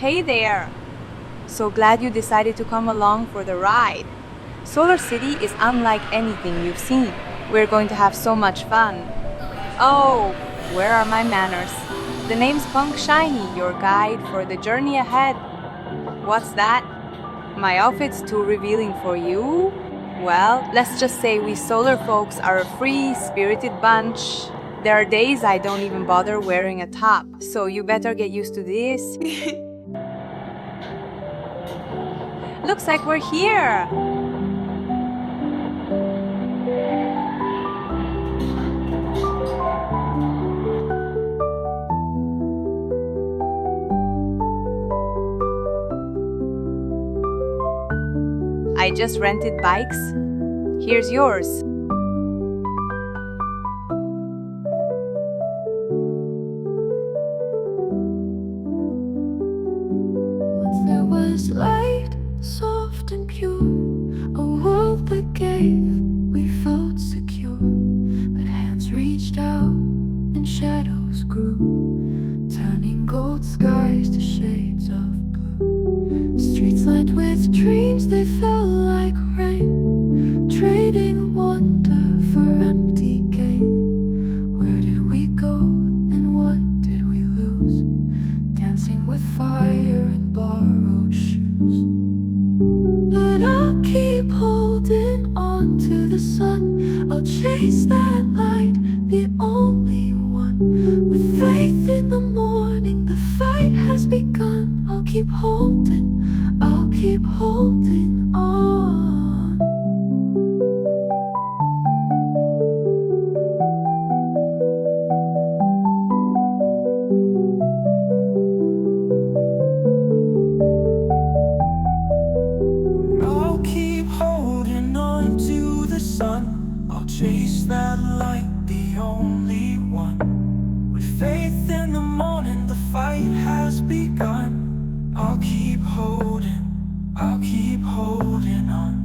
Hey there! So glad you decided to come along for the ride. Solar City is unlike anything you've seen. We're going to have so much fun. Oh, where are my manners? The name's Punk Shiny, your guide for the journey ahead. What's that? My outfit's too revealing for you? Well, let's just say we solar folks are a free, spirited bunch. There are days I don't even bother wearing a top, so you better get used to this. Looks like we're here! I just rented bikes. Here's yours. Once there was light, soft and pure, a world that gave, we felt secure. But hands reached out and shadows grew, turning gold skies to shades of blue. Streets lined with dreams, they felt like rain, trading wonder for empty gain. Where did we go and what did we lose? Dancing with fire and borrowed shoes. But I'll keep holding on to the sun. I'll chase that light, the only one. With faith in the morning, the fight has begun. I'll keep holding on. I'll keep holding on to the sun. I'll chase that light, the only one. With faith in the morning, the fight has begun. I'll keep holding on.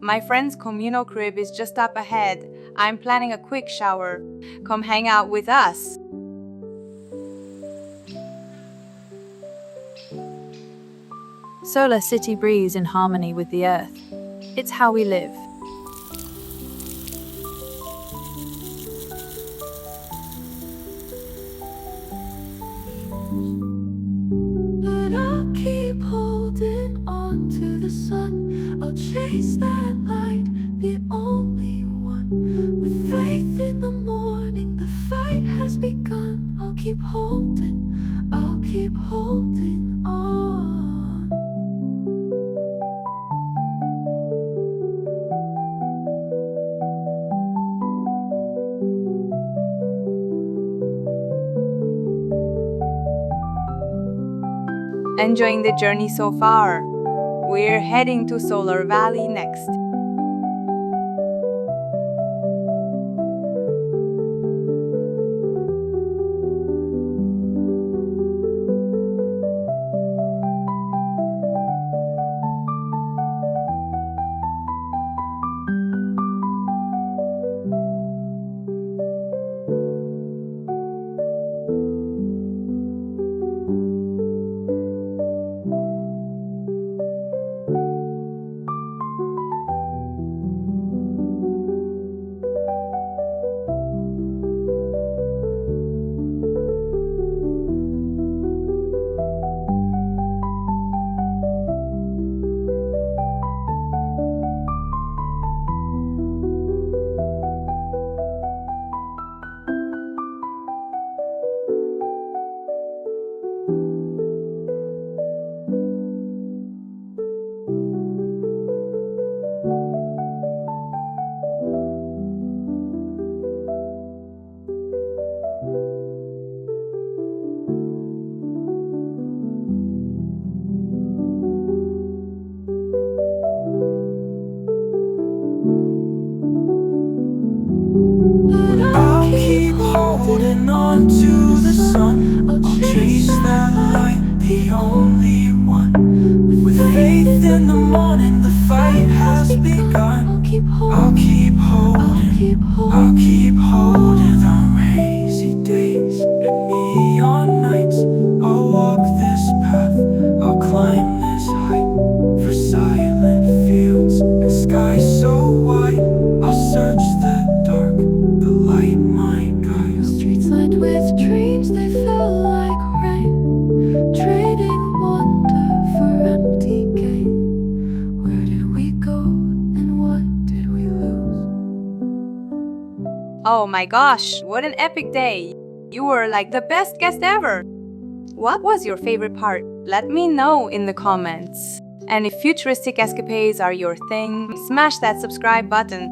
My friend's communal crib is just up ahead. I'm planning a quick shower. Come hang out with us. Solar City breathes in harmony with the earth. It's how we live. But I'll keep holding on to the sun. I'll chase that light, the only one. With faith in the morning, the fight has begun. I'll keep holding on. Enjoying the journey so far? We're heading to Solar Valley next. Holding on to the sun, I'll chase that light, the only one. faith in the morning, the fight has begun. I'll keep I'll holding, keep holding, I'll keep holding on rainy days and neon nights. I'll walk this path, I'll climb this height for silent fields and skies so wide. I'll search the dark, the light might guide. streets lined with dreams, they fell like rain, trading wonder for empty gain. Where did we go and what did we lose? Oh my gosh, what an epic day! You were like the best guest ever! What was your favorite part? Let me know in the comments. And if futuristic escapades are your thing, smash that subscribe button.